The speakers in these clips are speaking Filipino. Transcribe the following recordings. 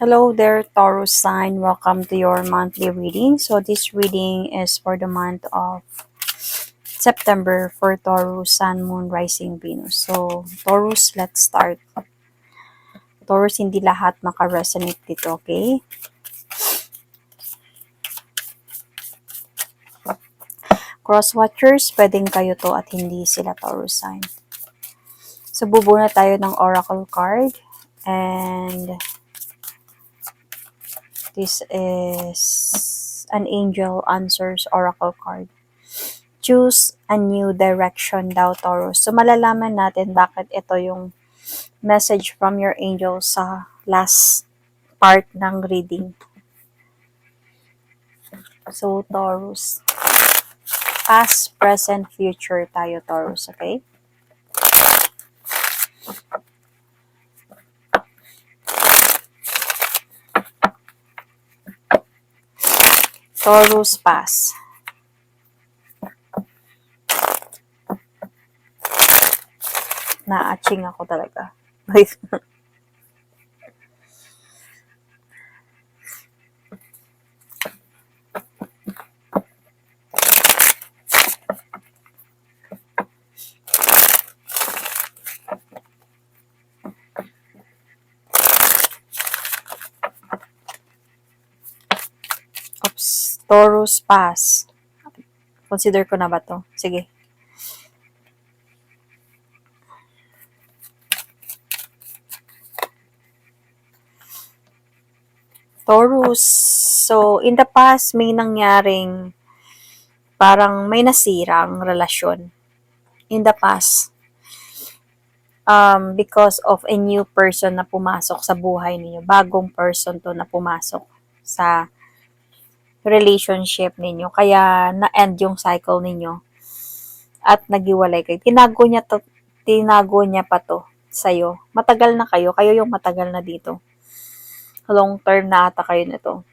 Hello there, Taurus sign. Welcome to your monthly reading. So this reading is for the month of September for Taurus, Sun, Moon, Rising, Venus. So Taurus, let's start. Taurus, hindi lahat maka-resonate dito, okay? Cross-watchers, pwedeng kayo to at hindi sila Taurus sign. So bubuo na tayo ng oracle card. And this is an angel answers oracle card. Choose a new direction daw, Taurus. So, malalaman natin bakit ito yung message from your angel sa last part ng reading. So, Taurus. Past, present, future tayo, Taurus. Okay? Taurus, past. Na-aching ako talaga. Oops. Taurus, past. Consider ko na ba to? Sige. Taurus. So, in the past, may nangyaring parang may nasirang relasyon. In the past. Because of a new person na pumasok sa buhay niyo. Bagong person to na pumasok sa relationship ninyo. Kaya na-end yung cycle ninyo. At nagiwalay kayo. Tinago niya pa to sa'yo. Matagal na kayo. Kayo yung matagal na dito. Long term na ata kayo nito.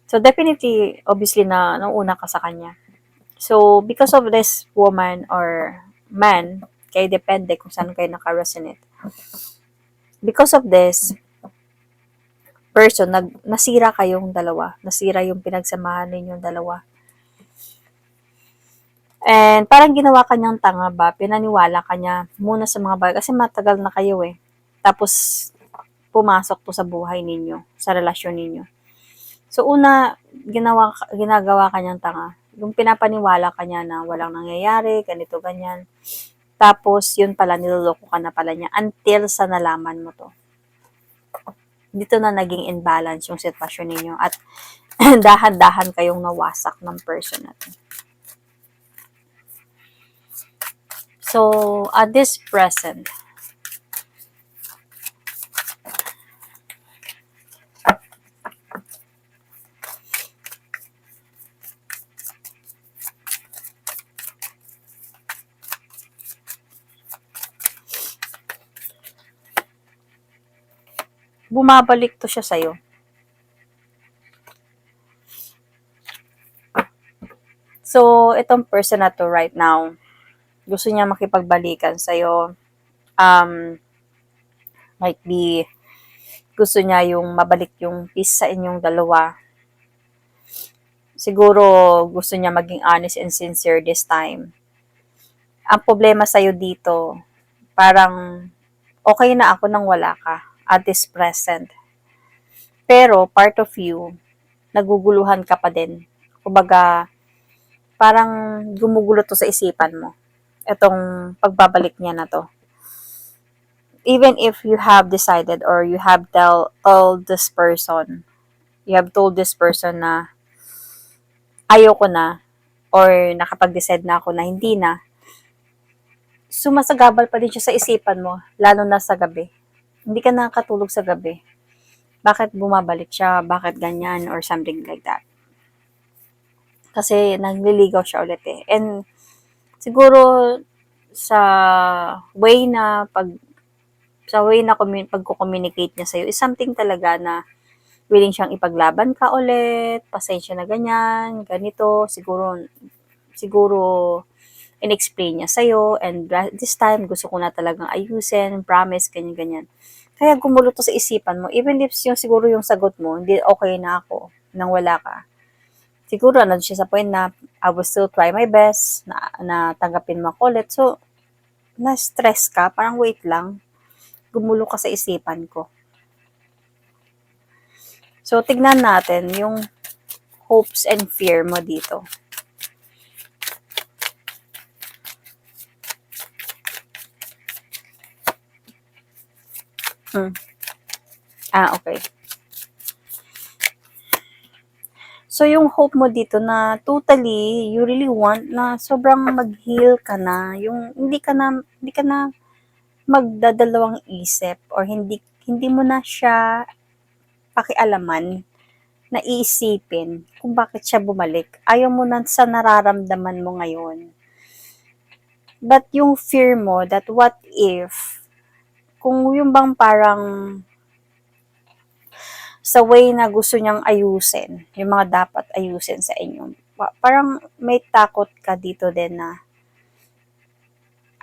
So, definitely, obviously na nauna ka sa kanya. So, because of this woman or man, kaya depende kung saan kayo naka-resonate. Because of this person, nasira kayong dalawa. Nasira yung pinagsamahan ninyong dalawa. And parang ginawa kanyang tanga ba, pinaniwala kanya muna sa mga bagay. Kasi matagal na kayo eh. Tapos, pumasok to sa buhay ninyo, sa relasyon ninyo. So, una, ginagawa kanyang tanga. Yung pinapaniwala kanya na walang nangyayari, ganito, ganyan. Tapos, yun pala, niloloko ka na pala niya until sa nalaman mo to. Dito na naging imbalance yung sitwasyon ninyo at dahan-dahan kayong nawasak ng person na to. So, at this present, bumabalik to siya sa'yo. So, itong person na to right now, gusto niya makipagbalikan sa'yo. Might be, gusto niya yung mabalik yung peace sa inyong dalawa. Siguro, gusto niya maging honest and sincere this time. Ang problema sa'yo dito, parang okay na ako nang wala ka at this present. Pero, part of you, naguguluhan ka pa din. Kumbaga, parang gumugulo to sa isipan mo. Itong pagbabalik niya na to. Even if you have decided or you have told this person na ayoko na or nakapag-decide na ako na hindi na, sumasagabal pa din siya sa isipan mo, lalo na sa gabi. Hindi ka nakakatulog sa gabi. Bakit bumabalik siya? Bakit ganyan? Or something like that. Kasi nagliligaw siya ulit eh. And siguro sa way na pagko-communicate niya sa'yo is something talaga na willing siyang ipaglaban ka ulit, pasensya na ganyan, ganito, siguro in-explain niya sa'yo, and this time gusto ko na talagang ayusin, promise, ganyan-ganyan. Kaya gumulo to sa isipan mo. Even if yung siguro yung sagot mo, hindi okay na ako nang wala ka. Siguro ano siya sa point na I will still try my best na tanggapin mo ako ulit. So, na-stress ka, parang wait lang, gumulo ka sa isipan ko. So, tignan natin yung hopes and fear mo dito. Okay. So, yung hope mo dito na totally, you really want na sobrang mag-heal ka na, yung hindi ka na magdadalawang isip or hindi mo na siya pakialaman na iisipin kung bakit siya bumalik. Ayaw mo na sa nararamdaman mo ngayon. But yung fear mo that what if, kung yung bang parang sa way na gusto niyang ayusin, yung mga dapat ayusin sa inyo. Parang may takot ka dito din na,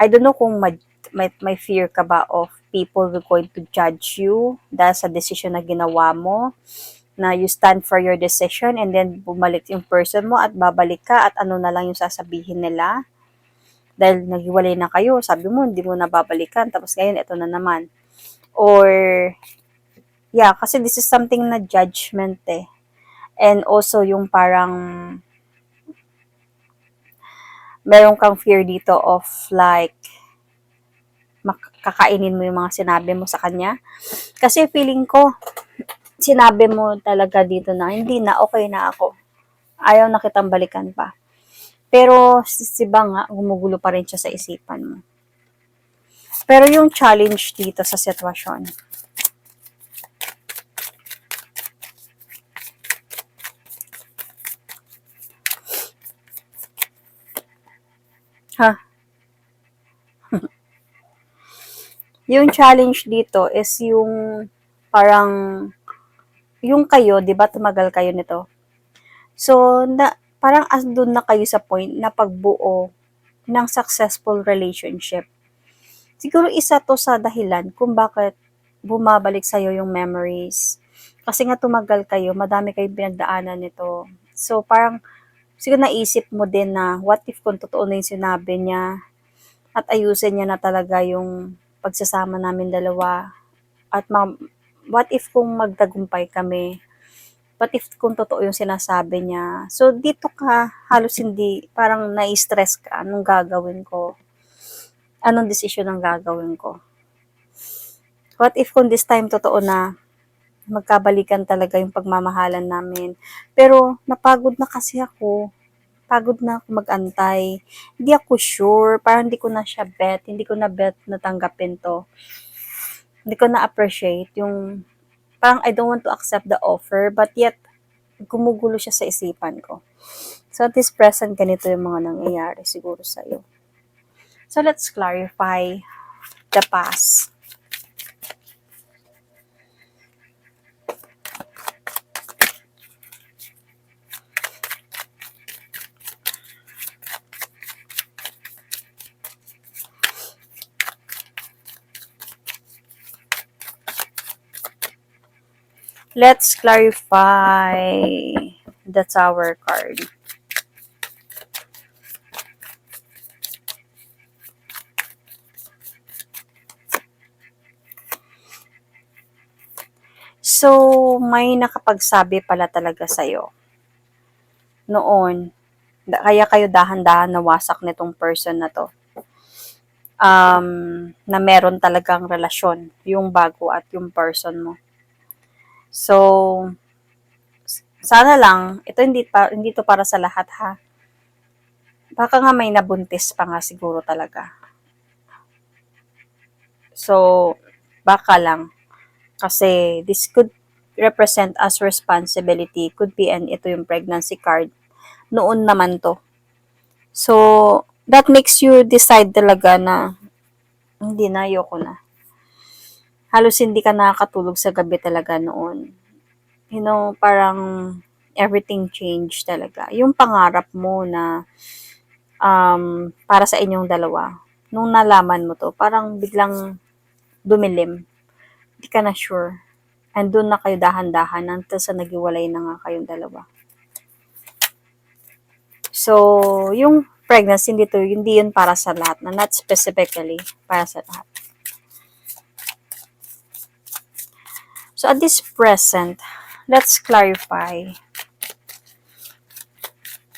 I don't know kung may fear ka ba of people will going to judge you dahil sa decision na ginawa mo, na you stand for your decision and then bumalik yung person mo at babalik ka at ano na lang yung sasabihin nila. Dahil naghiwalay na kayo, sabi mo hindi mo na babalikan, tapos ngayon ito na naman. Or yeah, kasi this is something na judgment eh. And also yung parang meron kang fear dito of like makakainin mo yung mga sinabi mo sa kanya. Kasi feeling ko, sinabi mo talaga dito na hindi na, okay na ako. Ayaw na kitang balikan pa. Pero si Bang nga, gumugulo pa rin siya sa isipan mo. Pero yung challenge dito sa sitwasyon, yung challenge dito is yung parang, yung kayo, di ba tumagal kayo nito? So, parang doon na kayo sa point na pagbuo ng successful relationship. Siguro isa to sa dahilan kung bakit bumabalik sa'yo yung memories. Kasi nga tumagal kayo, madami kayong pinagdaanan nito. So, parang siguro naisip mo din na what if kung totoo na yung sinabi niya at ayusin niya na talaga yung pagsasama namin dalawa. At what if kung magtagumpay kami? What if kung totoo yung sinasabi niya? So, dito ka halos hindi, parang na-stress ka, anong gagawin ko? Anong desisyon ang gagawin ko? What if kung this time totoo na magkabalikan talaga yung pagmamahalan namin? Pero napagod na kasi ako. Pagod na ako mag-antay. Hindi ako sure. Parang hindi ko na siya bet. Hindi ko na bet na tanggapin to. Hindi ko na appreciate yung parang I don't want to accept the offer but yet gumugulo siya sa isipan ko. So at this present, ganito yung mga nangyayari siguro sa'yo. So let's clarify the past. Let's clarify the Tower card. So, may nakapagsabi pala talaga sa'yo noon. Kaya kayo dahan-dahan nawasak nitong person na to. Na meron talagang relasyon, yung bago at yung person mo. So, sana lang, ito hindi to para sa lahat ha. Baka nga may nabuntis pa nga siguro talaga. So, baka lang. Kasi this could represent as responsibility. Could be, and ito yung pregnancy card. Noon naman to. So, that makes you decide talaga na hindi na, ayoko na. Halos hindi ka nakakatulog sa gabi talaga noon. You know, parang everything changed talaga. Yung pangarap mo na para sa inyong dalawa, nung nalaman mo to, parang biglang dumilim. Hindi ka na sure. And doon na kayo dahan-dahan until sa nagiwalay na nga kayong dalawa. So, yung pregnancy dito, hindi yun para sa lahat na, not specifically para sa lahat. So, at this present, let's clarify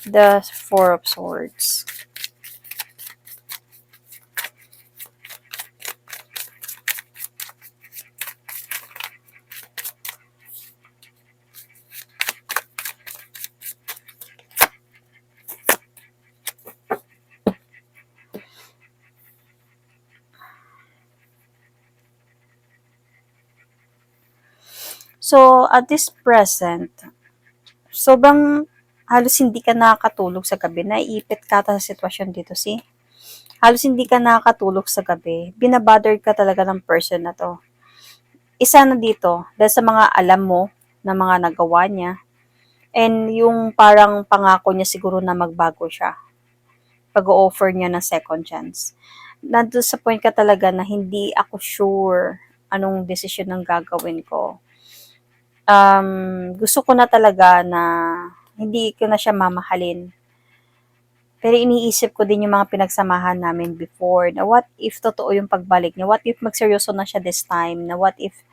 the Four of Swords. So, at this present, sobrang halos hindi ka nakakatulog sa gabi. Naiipit ka sa sitwasyon dito, see? Halos hindi ka nakakatulog sa gabi. Binabother ka talaga ng person na to. Isa na dito, dahil sa mga alam mo na mga nagawa niya, and yung parang pangako niya siguro na magbago siya. Pag-o-offer niya ng second chance. Nandun sa point ka talaga na hindi ako sure anong desisyon ang gagawin ko. Gusto ko na talaga na hindi ko na siya mamahalin. Pero iniisip ko din yung mga pinagsamahan namin before, na what if totoo yung pagbalik niya? What if magseryoso na siya this time? Na what if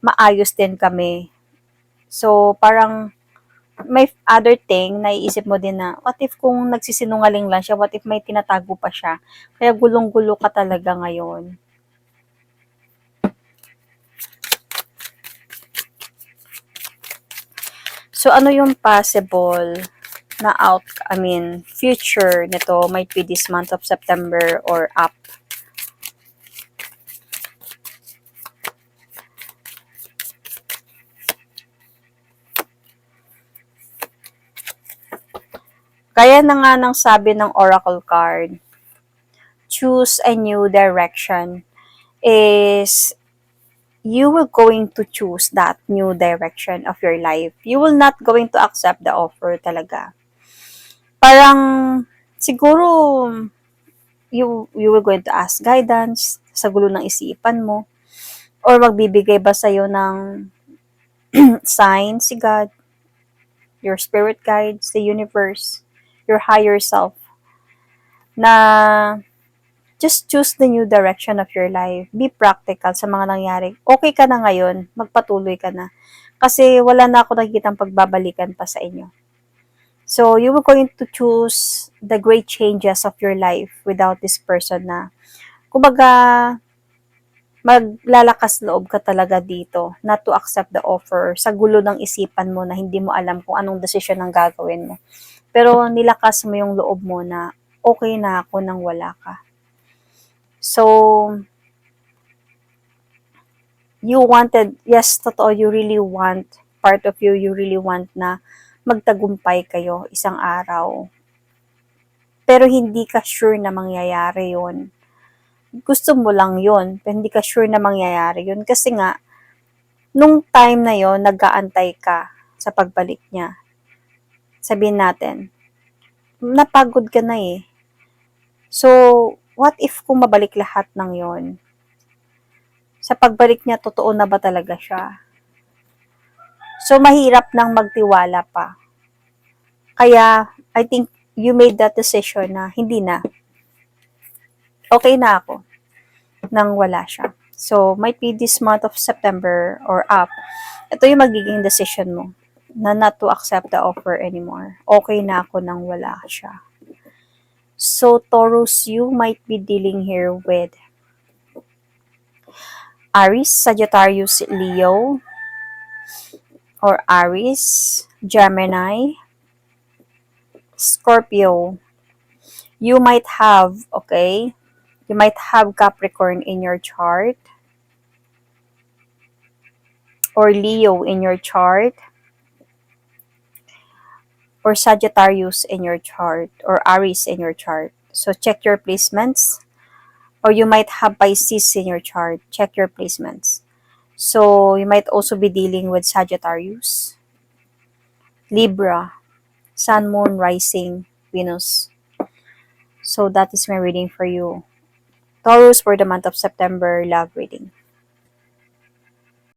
maayos din kami? So, parang may other thing, naiisip mo din na, what if kung nagsisinungaling lang siya? What if may tinatago pa siya? Kaya gulong-gulo ka talaga ngayon. So, ano yung possible na future nito might be this month of September or up? Kaya na nga ng sabi ng Oracle card, choose a new direction, is you will going to choose that new direction of your life. You will not going to accept the offer talaga. Parang siguro you will going to ask guidance sa gulo ng isipan mo, or magbibigay ba sa'yo ng sign si God, your spirit guides, the universe, your higher self, na just choose the new direction of your life. Be practical sa mga nangyari. Okay ka na ngayon, magpatuloy ka na. Kasi wala na ako nakikitang pagbabalikan pa sa inyo. So, you were going to choose the great changes of your life without this person na, kumbaga, maglalakas loob ka talaga dito not to accept the offer sa gulo ng isipan mo na hindi mo alam kung anong desisyon ang gagawin mo. Pero nilakas mo yung loob mo na okay na ako nang wala ka. So, you wanted, yes, totoo, you really want, part of you really want na magtagumpay kayo isang araw. Pero hindi ka sure na mangyayari yon. Gusto mo lang yon, pero hindi ka sure na mangyayari yon. Kasi nga, nung time na yon, nag-aantay ka sa pagbalik niya. Sabihin natin, napagod ka na eh. So, what if kung mabalik lahat ng yon? Sa pagbalik niya, totoo na ba talaga siya? So, mahirap nang magtiwala pa. Kaya, I think you made that decision na hindi na. Okay na ako nang wala siya. So, might be this month of September or up. Ito yung magiging decision mo na not to accept the offer anymore. Okay na ako nang wala siya. So, Taurus, you might be dealing here with Aries, Sagittarius, Leo, or Aries, Gemini, Scorpio. You might have, you might have Capricorn in your chart, or Leo in your chart, or Sagittarius in your chart, or Aries in your chart. So check your placements. Or you might have Pisces in your chart. Check your placements. So you might also be dealing with Sagittarius, Libra, Sun, Moon, Rising, Venus. So that is my reading for you. Taurus for the month of September, love reading.